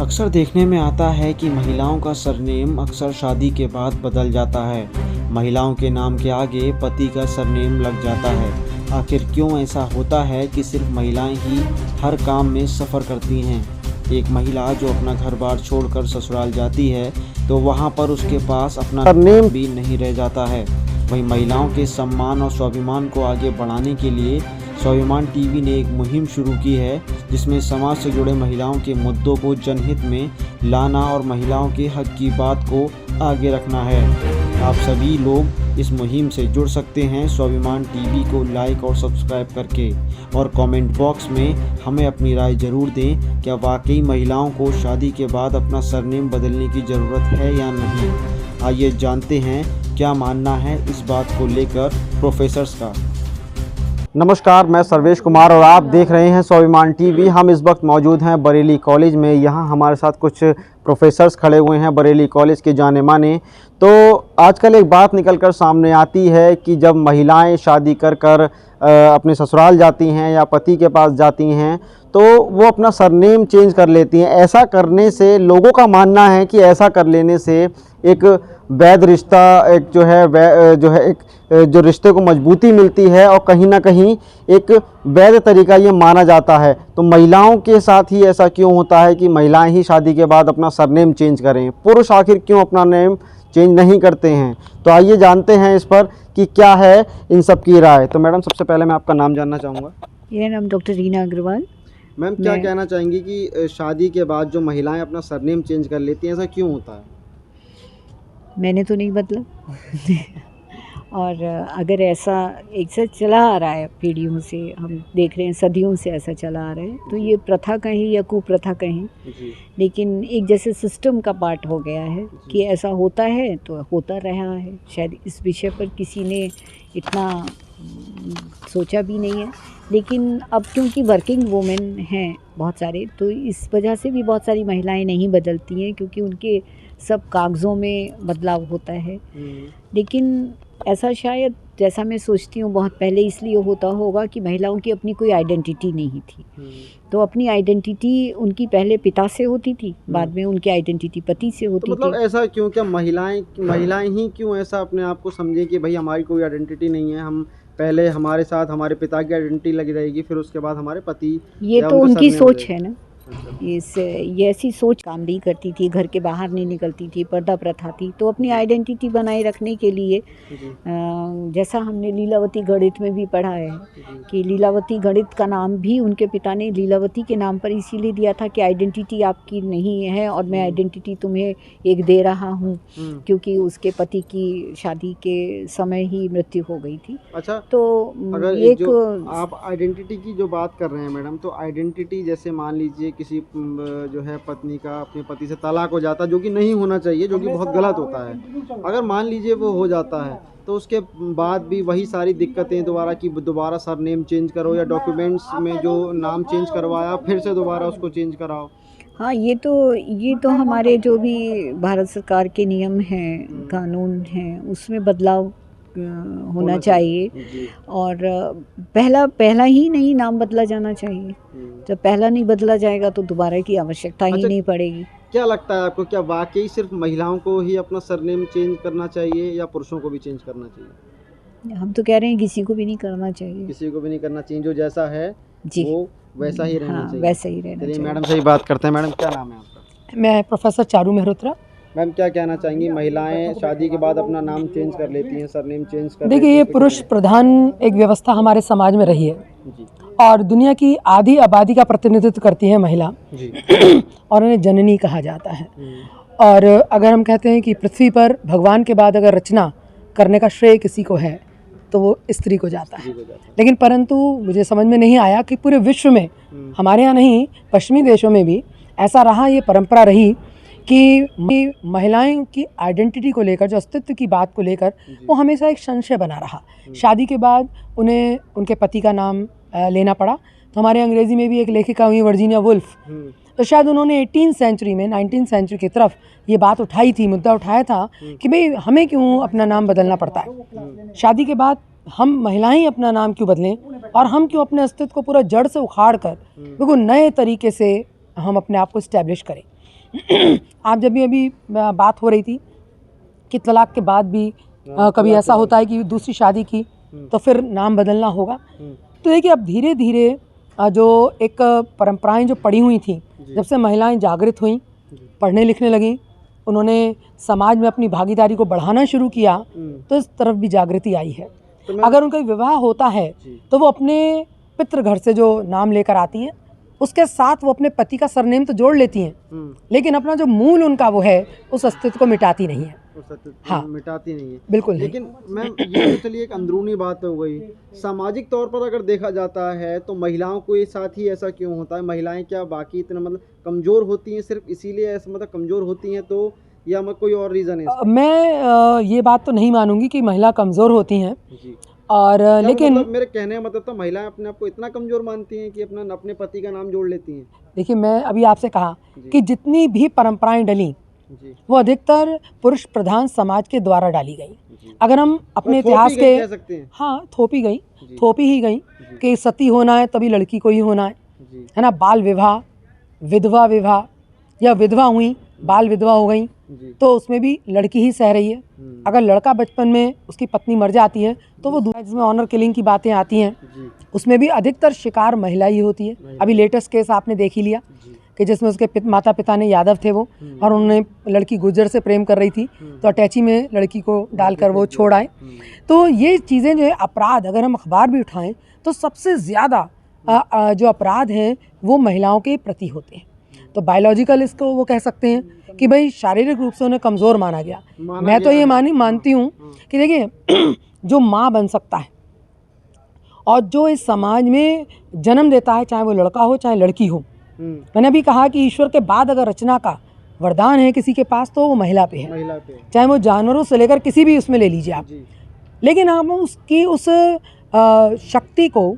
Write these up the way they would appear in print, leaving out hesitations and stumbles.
अक्सर देखने में आता है कि महिलाओं का सरनेम अक्सर शादी के बाद बदल जाता है। महिलाओं के नाम के आगे पति का सरनेम लग जाता है। आखिर क्यों ऐसा होता है कि सिर्फ महिलाएं ही हर काम में सफ़र करती हैं? एक महिला जो अपना घर बार छोड़कर ससुराल जाती है तो वहां पर उसके पास अपना सरनेम भी नहीं रह जाता है। वहीं महिलाओं के सम्मान और स्वाभिमान को आगे बढ़ाने के लिए स्वाभिमान टीवी ने एक मुहिम शुरू की है, जिसमें समाज से जुड़े महिलाओं के मुद्दों को जनहित में लाना और महिलाओं के हक की बात को आगे रखना है। आप सभी लोग इस मुहिम से जुड़ सकते हैं स्वाभिमान टीवी को लाइक और सब्सक्राइब करके, और कमेंट बॉक्स में हमें अपनी राय ज़रूर दें। क्या वाकई महिलाओं को शादी के बाद अपना सरनेम बदलने की ज़रूरत है या नहीं? आइए जानते हैं क्या मानना है इस बात को लेकर प्रोफेसर्स का। नमस्कार, मैं सर्वेश कुमार और आप देख रहे हैं स्वाभिमान टीवी। हम इस वक्त मौजूद हैं बरेली कॉलेज में। यहाँ हमारे साथ कुछ प्रोफेसर्स खड़े हुए हैं बरेली कॉलेज के जाने माने। तो आजकल एक बात निकलकर सामने आती है कि जब महिलाएं शादी कर अपने ससुराल जाती हैं या पति के पास जाती हैं तो वो अपना सरनेम चेंज कर लेती हैं। ऐसा करने से लोगों का मानना है कि ऐसा कर लेने से एक वैध रिश्ता एक जो रिश्ते को मजबूती मिलती है और कहीं ना कहीं एक वैध तरीका ये माना जाता है। तो महिलाओं के साथ ही ऐसा क्यों होता है कि महिलाएं ही शादी के बाद अपना सरनेम चेंज करें? पुरुष आखिर क्यों अपना नेम चेंज नहीं करते हैं? तो आइए जानते हैं इस पर कि क्या है इन सब की राय। तो मैडम, सबसे पहले मैं आपका नाम जानना चाहूँगा। मेरा नाम डॉक्टर रीना अग्रवाल। मैम, क्या कहना चाहेंगी कि शादी के बाद जो महिलाएं अपना सरनेम चेंज कर लेती हैं, ऐसा क्यों होता है? मैंने तो नहीं बदला और अगर ऐसा एक से चला आ रहा है, पीढ़ियों से हम देख रहे हैं, सदियों से ऐसा चला आ रहा है, तो ये प्रथा कहें या कुप्रथा कहें, लेकिन एक जैसे सिस्टम का पार्ट हो गया है कि ऐसा होता है तो होता रहा है। शायद इस विषय पर किसी ने इतना सोचा भी नहीं है, लेकिन अब क्योंकि वर्किंग वुमेन हैं बहुत सारे, तो इस वजह से भी बहुत सारी महिलाएं नहीं बदलती हैं, क्योंकि उनके सब कागज़ों में बदलाव होता है। लेकिन ऐसा शायद, जैसा मैं सोचती हूँ, बहुत पहले इसलिए होता होगा कि महिलाओं की अपनी कोई आइडेंटिटी नहीं थी। तो अपनी आइडेंटिटी उनकी पहले पिता से होती थी, बाद में उनकी आइडेंटिटी पति से होती तो मतलब थी। ऐसा क्यों? क्या महिलाएं ही क्यों ऐसा अपने आप को समझे कि भाई हमारी कोई आइडेंटिटी नहीं है, हम पहले हमारे साथ हमारे पिता की आइडेंटिटी लगी रहेगी, फिर उसके बाद हमारे पति? ये तो उनकी सोच है ना। ये ऐसी सोच काम नहीं करती थी, घर के बाहर नहीं निकलती थी, पर्दा प्रथा थी, तो अपनी आइडेंटिटी बनाए रखने के लिए जैसा हमने लीलावती गणित में भी पढ़ा है कि लीलावती गणित का नाम भी उनके पिता ने लीलावती के नाम पर इसीलिए दिया था कि आइडेंटिटी आपकी नहीं है और मैं आइडेंटिटी तुम्हें एक दे रहा हूँ, क्योंकि उसके पति की शादी के समय ही मृत्यु हो गई थी। अच्छा, तो अगर एक जो आप आइडेंटिटी की जो बात कर रहे हैं मैडम, तो आइडेंटिटी जैसे मान लीजिए किसी जो है पत्नी का अपने पति से तलाक हो जाता है, जो कि नहीं होना चाहिए, जो कि बहुत गलत होता है। अगर मान लीजिए वो हो जाता है तो उसके बाद भी वही सारी दिक्कतें दोबारा की दोबारा सरनेम चेंज करो या डॉक्यूमेंट्स में जो नाम चेंज करवाया फिर से दोबारा उसको चेंज कराओ। हाँ, ये तो हमारे जो भी भारत सरकार के नियम हैं, कानून हैं, उसमें बदलाव होना चाहिए। और पहला ही नहीं नाम बदला जाना चाहिए। जब पहला नहीं बदला जाएगा तो दोबारा की आवश्यकता ही नहीं पड़ेगी। क्या लगता है आपको, क्या वाकई सिर्फ महिलाओं को ही अपना सरनेम चेंज करना चाहिए या पुरुषों को भी चेंज करना चाहिए? हम तो कह रहे हैं किसी को भी नहीं करना चाहिए। किसी को भी नहीं करना चाहिए, जो जैसा है जी वो वैसा ही रहना चाहिए। वैसा ही रहना चाहिए। मैडम से ही बात करते हैं। मैडम, क्या नाम है आपका? मैं प्रोफेसर चारू मेहरोत्रा। मैम, क्या कहना चाहेंगी, महिलाएं शादी के बाद अपना नाम चेंज कर लेती हैं, सरनेम चेंज कर? देखिए, ये पुरुष प्रधान एक व्यवस्था हमारे समाज में रही है और दुनिया की आधी आबादी का प्रतिनिधित्व करती है महिला जी। और उन्हें जननी कहा जाता है। और अगर हम कहते हैं कि पृथ्वी पर भगवान के बाद अगर रचना करने का श्रेय किसी को है तो वो स्त्री को जाता है। लेकिन परंतु मुझे समझ में नहीं आया कि पूरे विश्व में, हमारे यहाँ नहीं, पश्चिमी देशों में भी ऐसा रहा, ये परंपरा रही कि महिलाएं की आइडेंटिटी को लेकर, जो अस्तित्व की बात को लेकर, वो हमेशा एक संशय बना रहा। शादी के बाद उन्हें उनके पति का नाम लेना पड़ा। तो हमारे अंग्रेज़ी में भी एक लेखिका हुई वर्जीनिया वुल्फ, तो शायद उन्होंने 18वीं सेंचुरी में 19वीं सेंचुरी की तरफ ये बात उठाई थी, मुद्दा उठाया था कि भाई हमें क्यों अपना नाम बदलना पड़ता है, शादी के बाद हम महिलाएं अपना नाम क्यों बदलें और हम क्यों अपने अस्तित्व को पूरा जड़ से उखाड़ कर बिल्कुल नए तरीके से हम अपने आप को इस्टेब्लिश करें। आप जब भी अभी बात हो रही थी कि तलाक के बाद भी कभी ऐसा होता है कि दूसरी शादी की तो फिर नाम बदलना होगा। तो देखिए अब धीरे धीरे जो एक परंपराएं जो पड़ी हुई थी, जब से महिलाएं जागृत हुई, पढ़ने लिखने लगीं, उन्होंने समाज में अपनी भागीदारी को बढ़ाना शुरू किया, तो इस तरफ भी जागृति आई है। अगर उनका विवाह होता है तो वो अपने पितृ घर से जो नाम लेकर आती हैं उसके साथ वो अपने पति का सरनेम तो जोड़ लेती हैं, लेकिन अपना जो मूल उनका वो है उस अस्तित्व को मिटाती नहीं है। हाँ, मिटाती नहीं है, बिल्कुल नहीं। लेकिन मैम ये तो चलिए एक अंदरूनी बात हो गई। सामाजिक तौर पर अगर देखा जाता है तो महिलाओं को ये साथ ही ऐसा क्यों होता है? महिलाएं क्या बाकी इतना मतलब कमज़ोर होती हैं, सिर्फ इसीलिए ऐसा मतलब कमज़ोर होती हैं तो, या कोई और रीज़न है? मैं ये बात तो नहीं मानूंगी कि महिला कमज़ोर होती हैं, जी। और लेकिन मतलब मेरे कहने का मतलब था महिलाएं अपने आप को इतना कमज़ोर मानती हैं कि अपने पति का नाम जोड़ लेती हैं। देखिए मैं अभी आपसे कहा कि जितनी भी परंपराएं डली वो अधिकतर पुरुष प्रधान समाज के द्वारा डाली गई। अगर हम अपने इतिहास के, कह सकते हैं। हाँ, थोपी ही गई कि सती होना है तभी लड़की को ही होना है ना। बाल विवाह, विधवा विवाह, या विधवा हुई बाल विधवा हो गई तो उसमें भी लड़की ही सह रही है। अगर लड़का बचपन में उसकी पत्नी मर जाती है तो वो जिसमें ऑनर किलिंग की बातें आती हैं, उसमें भी अधिकतर शिकार महिला ही होती है। अभी लेटेस्ट केस आपने देख ही लिया कि जिसमें उसके माता पिता ने यादव थे वो, और उन्होंने लड़की गुर्जर से प्रेम कर रही थी तो अटैची में लड़की को डालकर वो छोड़ आए। तो ये चीज़ें जो है अपराध, अगर हम अखबार भी उठाएं तो सबसे ज़्यादा जो अपराध हैं वो महिलाओं के प्रति होते हैं। तो बायोलॉजिकल इसको वो कह सकते हैं कि भाई शारीरिक रूप से उन्हें कमज़ोर माना गया। मैं तो ये मानती हूँ कि देखिए जो माँ बन सकता है और जो इस समाज में जन्म देता है, चाहे वो लड़का हो चाहे लड़की हो, मैंने अभी कहा कि ईश्वर के बाद अगर रचना का वरदान है किसी के पास तो वो महिला पे है, चाहे वो जानवरों से लेकर किसी भी उसमें ले लीजिए आप। लेकिन आप उसकी उस शक्ति को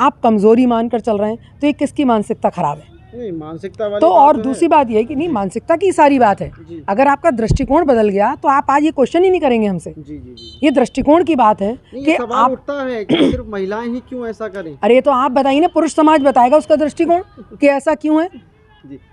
आप कमज़ोरी मानकर चल रहे हैं तो ये किसकी मानसिकता खराब है? नहीं, मानसिकता वाली तो और बात दूसरी बात यह है कि नहीं, मानसिकता की सारी बात है। अगर आपका दृष्टिकोण बदल गया तो आप आज ये क्वेश्चन ही नहीं करेंगे हमसे। ये दृष्टिकोण की बात है कि आप उठता है कि सिर्फ महिलाएं ही क्यों ऐसा करें। अरे तो आप बताइए ना, पुरुष समाज बताएगा उसका दृष्टिकोण कि ऐसा क्यों है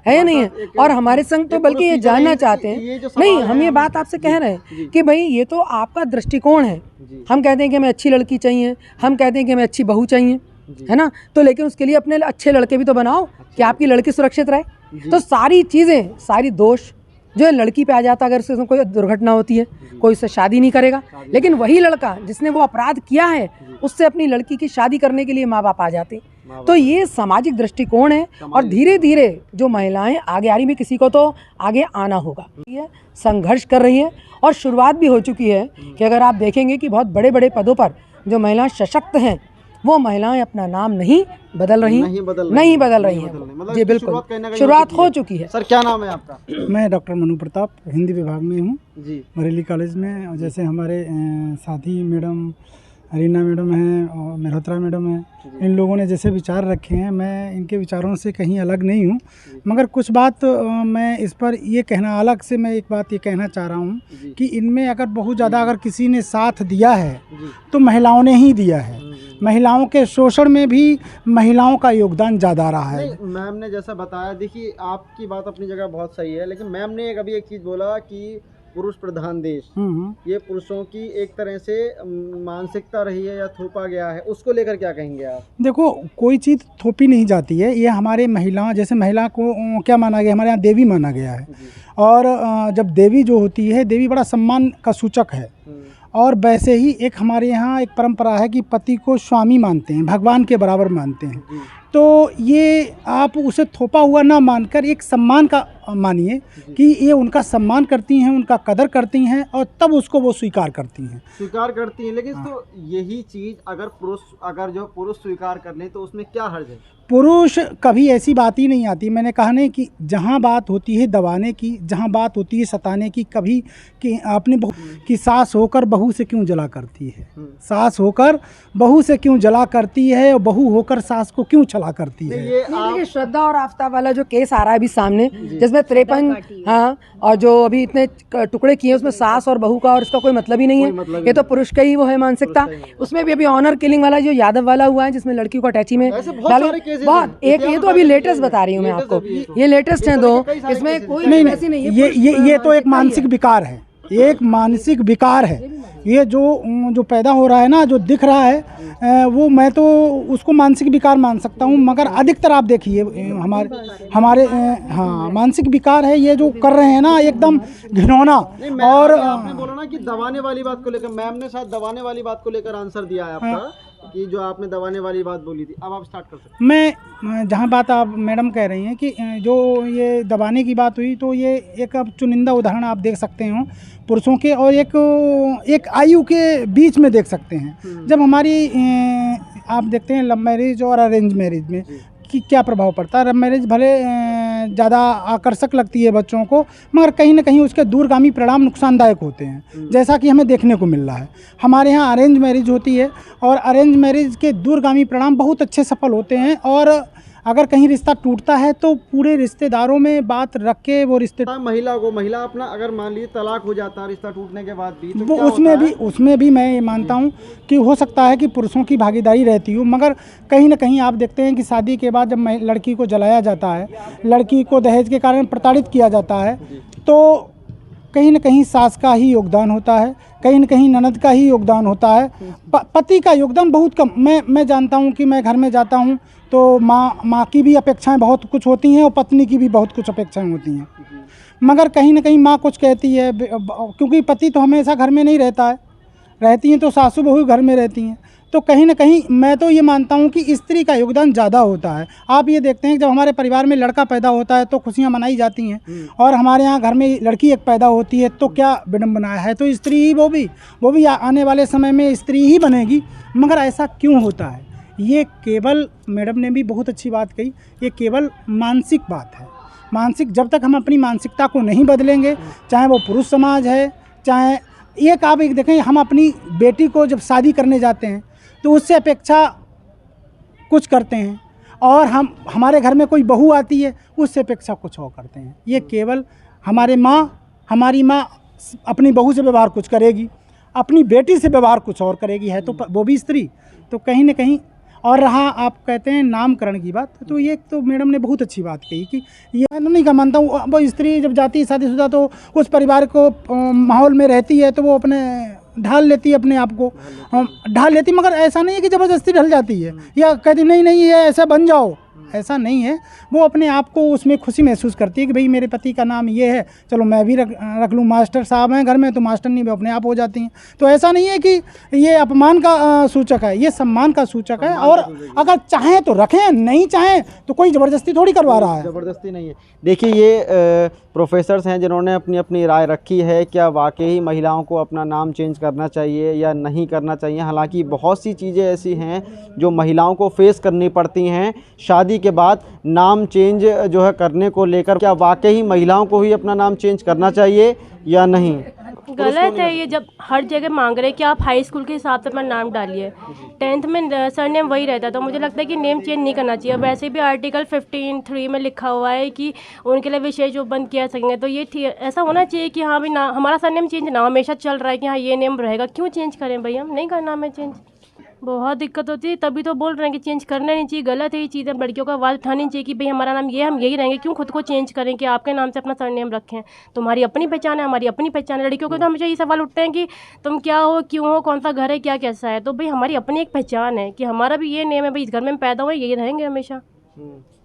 या नहीं है। और हमारे संग तो बल्कि ये जानना चाहते हैं, नहीं, हम ये बात आपसे कह रहे हैं कि भाई ये तो आपका दृष्टिकोण है। हम कहते हैं कि हमें अच्छी लड़की चाहिए, हम कहते हैं कि हमें अच्छी बहू चाहिए, है ना, तो लेकिन उसके लिए अपने अच्छे लड़के भी तो बनाओ कि आपकी लड़की सुरक्षित रहे। तो सारी चीज़ें, सारी दोष जो है लड़की पे आ जाता है। अगर उसके कोई दुर्घटना होती है, कोई उससे शादी नहीं करेगा, लेकिन वही लड़का जिसने वो अपराध किया है उससे अपनी लड़की की शादी करने के लिए माँ बाप आ जाते। तो ये सामाजिक दृष्टिकोण है और धीरे धीरे जो महिलाएं आगे आ रही, भी किसी को तो आगे आना होगा। ये संघर्ष कर रही है और शुरुआत भी हो चुकी है कि अगर आप देखेंगे कि बहुत बड़े बड़े पदों पर जो महिलाएं सशक्त हैं वो महिलाएं अपना नाम नहीं बदल रही हैं। मतलब जी बिल्कुल, शुरुआत हो चुकी है। सर क्या नाम है आपका? मैं डॉक्टर मनु प्रताप हिंदी विभाग में हूँ जी, बरेली कॉलेज में। और जैसे हमारे साथी मैडम रीना मैडम हैं और मेहरोत्रा मैडम हैं, इन लोगों ने जैसे विचार रखे हैं, मैं इनके विचारों से कहीं अलग नहीं हूँ। मगर कुछ बात मैं इस पर ये कहना, अलग से मैं एक बात ये कहना चाह रहा हूँ कि इनमें अगर बहुत ज़्यादा अगर किसी ने साथ दिया है तो महिलाओं ने ही दिया है। महिलाओं के शोषण में भी महिलाओं का योगदान ज़्यादा रहा है। मैम ने जैसा बताया, देखिए आपकी बात अपनी जगह बहुत सही है, लेकिन मैम ने अभी एक चीज़ बोला कि पुरुष प्रधान देश, ये पुरुषों की एक तरह से मानसिकता रही है या थोपा गया है, उसको लेकर क्या कहेंगे आप? देखो, कोई चीज़ थोपी नहीं जाती है। ये हमारे महिला, जैसे महिला को क्या माना गया, हमारे यहाँ देवी माना गया है। और जब देवी जो होती है, देवी बड़ा सम्मान का सूचक है। और वैसे ही एक हमारे यहाँ एक परंपरा है कि पति को स्वामी मानते हैं, भगवान के बराबर मानते हैं। तो ये आप उसे थोपा हुआ ना मानकर एक सम्मान का मानिए कि ये उनका सम्मान करती हैं, उनका कदर करती हैं और तब उसको वो स्वीकार करती हैं। लेकिन तो यही चीज़ अगर जो पुरुष स्वीकार कर लें तो उसमें क्या हर्ज है? पुरुष कभी ऐसी बात ही नहीं आती। मैंने कहा नहीं कि जहाँ बात होती है दबाने की, जहाँ बात होती है सताने की, कभी कि आपने कि सास होकर बहू से क्यों जला करती है, सास होकर बहू से क्यों जला करती है और बहू होकर सास को क्यों छला हुआ करती है। ये नहीं, देखिए श्रद्धा और आफताब वाला जो केस आ रहा है अभी सामने, जिसमें 53 हाँ, और जो अभी इतने टुकड़े किए उसमें सास और बहू का, और इसका कोई मतलब ही नहीं है। ये तो पुरुष का ही वो है मानसिकता। उसमें भी अभी ऑनर किलिंग वाला जो यादव वाला हुआ है, जिसमें लड़की को अटैची में बहुत एक, ये तो अभी लेटेस्ट बता रही हूँ मैं आपको, ये लेटेस्ट है दो, इसमें कोई ऐसी नहीं है। ये तो एक मानसिक विकार है, ये एक मानसिक विकार है। ये जो पैदा हो रहा है ना, जो दिख रहा है, वो मैं तो उसको मानसिक विकार मान सकता हूँ। मगर अधिकतर आप देखिए हमारे हाँ, मानसिक विकार है ये जो कर रहे हैं ना, एकदम घिनौना। और आपने बोला ना कि दबाने वाली बात को लेकर, मैम ने शायद दबाने वाली बात को लेकर आंसर दिया है आपका, कि जो आपने दबाने वाली बात बोली थी। अब आप स्टार्ट कर सकते हैं। मैं जहाँ बात आप मैडम कह रही हैं कि जो ये दबाने की बात हुई, तो ये एक अब चुनिंदा उदाहरण आप देख सकते हो पुरुषों के, और एक आयु के बीच में देख सकते हैं। जब हमारी आप देखते हैं लव मैरिज और अरेंज मैरिज में कि क्या प्रभाव पड़ता है। लव मैरिज भले ज़्यादा आकर्षक लगती है बच्चों को, मगर कहीं ना कहीं उसके दूरगामी परिणाम नुकसानदायक होते हैं, जैसा कि हमें देखने को मिल रहा है। हमारे यहाँ अरेंज मैरिज होती है, और अरेंज मैरिज के दूरगामी परिणाम बहुत अच्छे सफल होते हैं। और अगर कहीं रिश्ता टूटता है तो पूरे रिश्तेदारों में बात रख के वो रिश्ते, महिला अपना अगर मान लीजिए तलाक हो जाता है रिश्ता टूटने के बाद भी, तो वो क्या होता है? उसमें भी मैं ये मानता हूँ कि हो सकता है कि पुरुषों की भागीदारी रहती हो, मगर कहीं ना कहीं आप देखते हैं कि शादी के बाद जब लड़की को जलाया जाता है, लड़की को दहेज के कारण प्रताड़ित किया जाता है, तो कहीं ना कहीं सास का ही योगदान होता है, कहीं ना कहीं ननद का ही योगदान होता है, पति का योगदान बहुत कम। मैं जानता हूँ कि मैं घर में जाता हूँ तो माँ की भी अपेक्षाएं बहुत कुछ होती हैं, और पत्नी की भी बहुत कुछ अपेक्षाएं होती हैं, मगर कहीं ना कहीं माँ कुछ कहती है, क्योंकि पति तो हमेशा घर में नहीं रहता है, रहती हैं तो सासू बहू घर में रहती हैं। तो कहीं ना कहीं मैं तो ये मानता हूँ कि स्त्री का योगदान ज़्यादा होता है। आप ये देखते हैं कि जब हमारे परिवार में लड़का पैदा होता है तो खुशियाँ मनाई जाती हैं, और हमारे यहाँ घर में लड़की एक पैदा होती है तो क्या विडम्बना है, तो स्त्री ही वो भी आने वाले समय में स्त्री ही बनेगी। मगर ऐसा क्यों होता है? ये केवल, मैडम ने भी बहुत अच्छी बात कही, ये केवल मानसिक बात है। मानसिक, जब तक हम अपनी मानसिकता को नहीं बदलेंगे, चाहे वो पुरुष समाज है, चाहे आप एक देखें, हम अपनी बेटी को जब शादी करने जाते हैं तो उससे अपेक्षा कुछ करते हैं, और हमारे घर में कोई बहू आती है उससे अपेक्षा कुछ और करते हैं। ये केवल हमारी माँ अपनी बहू से व्यवहार कुछ करेगी, अपनी बेटी से व्यवहार कुछ और करेगी, है तो वो भी स्त्री। तो कहीं ना कहीं, और रहा आप कहते हैं नामकरण की बात, तो ये तो मैडम ने बहुत अच्छी बात कही कि ये मैं नहीं मानता हूँ। वो स्त्री जब जाती है शादीशुदा तो उस परिवार को माहौल में रहती है तो वो अपने ढाल लेती है, अपने आप को ढाल लेती, मगर ऐसा नहीं है कि ज़बरदस्ती ढल जाती है या कहती नहीं ये ऐसा बन जाओ, ऐसा नहीं है। वो अपने आप को उसमें खुशी महसूस करती है कि भाई मेरे पति का नाम ये है, चलो मैं भी रख लूँ। मास्टर साहब हैं घर में तो मास्टर नहीं भी अपने आप हो जाती हैं। तो ऐसा नहीं है कि ये अपमान का सूचक है, ये सम्मान का सूचक है। और अगर चाहें तो रखें, नहीं चाहें तो कोई ज़बरदस्ती थोड़ी करवा रहा है। ज़बरदस्ती नहीं है। देखिए ये प्रोफेसर्स हैं जिन्होंने अपनी अपनी राय रखी है, क्या वाकई महिलाओं को अपना नाम चेंज करना चाहिए या नहीं करना चाहिए। हालांकि बहुत सी चीज़ें ऐसी हैं जो महिलाओं को फेस करनी पड़ती हैं शादी के बाद। नाम चेंज जो है करने को लेकर, क्या वाकई महिलाओं को ही अपना नाम चेंज करना चाहिए या नहीं? गलत है ये, जब हर जगह मांग रहे हैं कि आप हाई स्कूल के हिसाब से अपना नाम डालिए। 10th में सरनेम वही रहता, तो मुझे लगता है कि नेम चेंज नहीं करना चाहिए। वैसे भी आर्टिकल 15(3) में लिखा हुआ है कि उनके लिए विशेष जो बंद किया सकेंगे, तो ये ऐसा होना चाहिए कि हाँ भाई ना, हमारा सरनेम चेंज ना, हमेशा चल रहा है कि हाँ ये नेम रहेगा, क्यों चेंज करें भाई, हम नहीं करना हमें चेंज। बहुत दिक्कत होती है, तभी तो बोल रहे हैं कि चेंज करना नहीं चाहिए। गलत है ये चीज़ें, लड़कियों का आवाज़ उठानी चाहिए कि भाई हमारा नाम ये, हम यही रहेंगे, क्यों खुद को चेंज करें कि आपके नाम से अपना सरनेम रखें। तुम्हारी अपनी पहचान है, हमारी अपनी पहचान है। लड़कियों को तो हमेशा ये सवाल उठते हैं कि तुम क्या हो, क्यों हो, कौन सा घर है, क्या कैसा है। तो भाई हमारी अपनी एक पहचान है कि हमारा भी ये नेम है, भाई इस घर में हम पैदा हुए, यही रहेंगे हमेशा।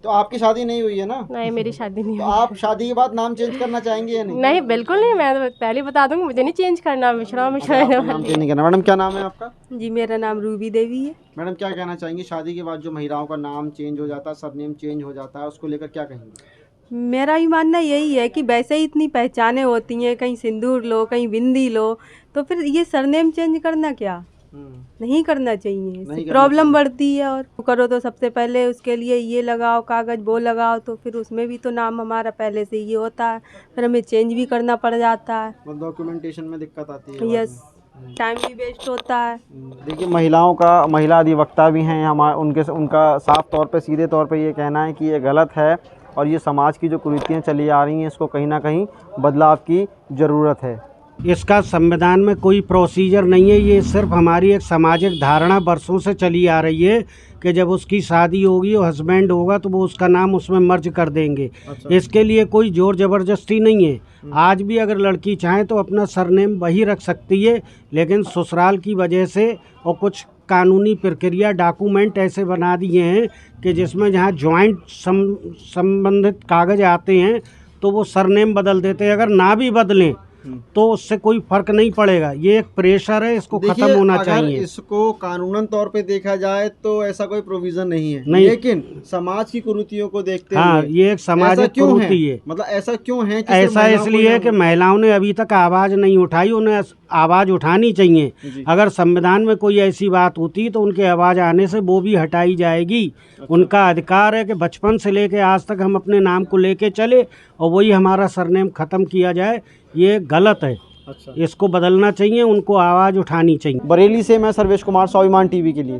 तो आपकी शादी नहीं हुई है ना? नहीं, मेरी शादी नहीं तो हुई। आप शादी के बाद नाम चेंज करना चाहेंगे या नहीं? नहीं, बिल्कुल नहीं। मैं तो पहले बता दूंगी, मुझे नहीं चेंज करना। मिश्रा नाम चेंज नहीं करना। मैडम क्या नाम है आपका? जी, मेरा नाम रूबी देवी है। मैडम क्या कहना चाहेंगी, शादी के बाद जो महिलाओं का नाम चेंज हो जाता है, सरनेम चेंज हो जाता है, उसको लेकर क्या कहेंगे? मेरा भी मानना यही है कि वैसे ही इतनी पहचानें होती हैं, कहीं सिंदूर लो, कहीं बिंदी लो, तो फिर ये सरनेम चेंज करना क्या, नहीं करना चाहिए। प्रॉब्लम बढ़ती है। और करो तो सबसे पहले उसके लिए ये लगाओ कागज़, वो लगाओ, तो फिर उसमें भी तो नाम हमारा पहले से ये होता है, फिर हमें चेंज भी करना पड़ जाता है। डॉक्यूमेंटेशन में दिक्कत आती है। यस। टाइम भी वेस्ट होता है। देखिए, महिला अधिवक्ता भी हैं हमारे, उनका साफ तौर पे, सीधे तौर पे ये कहना है कि ये गलत है और ये समाज की जो कुरीतियाँ चली आ रही हैं इसको कहीं ना कहीं बदलाव की ज़रूरत है। इसका संविधान में कोई प्रोसीजर नहीं है, ये सिर्फ हमारी एक सामाजिक धारणा वर्षों से चली आ रही है कि जब उसकी शादी होगी और हस्बैंड होगा तो वो उसका नाम उसमें मर्ज कर देंगे। इसके लिए कोई जोर ज़बरदस्ती नहीं है। आज भी अगर लड़की चाहे तो अपना सरनेम वही रख सकती है, लेकिन ससुराल की वजह से और कुछ कानूनी प्रक्रिया डॉक्यूमेंट ऐसे बना दिए हैं कि जिसमें जहाँ जॉइंट संबंधित कागज़ आते हैं तो वो सरनेम बदल देते हैं। अगर ना भी बदलें तो उससे कोई फर्क नहीं पड़ेगा। ये एक प्रेशर है, इसको खत्म होना चाहिए। इसको कानूनन तौर पे देखा जाए तो ऐसा कोई प्रोविजन नहीं है, नहीं। लेकिन समाज की कुरीतियों को देखते हाँ, हुए ये एक सामाजिक कुरीति है। मतलब ऐसा क्यों है कि ऐसा इसलिए है कि महिलाओं ने अभी तक आवाज़ नहीं उठाई, उन्हें आवाज़ उठानी चाहिए। अगर संविधान में कोई ऐसी बात होती तो उनके आवाज़ आने से वो भी हटाई जाएगी। उनका अधिकार है कि बचपन से लेके आज तक हम अपने नाम को लेके चले और वही हमारा सरनेम ख़त्म किया जाए। ये गलत है, इसको बदलना चाहिए, उनको आवाज़ उठानी चाहिए। बरेली से मैं सर्वेश कुमार, स्वाभिमान टीवी के लिए।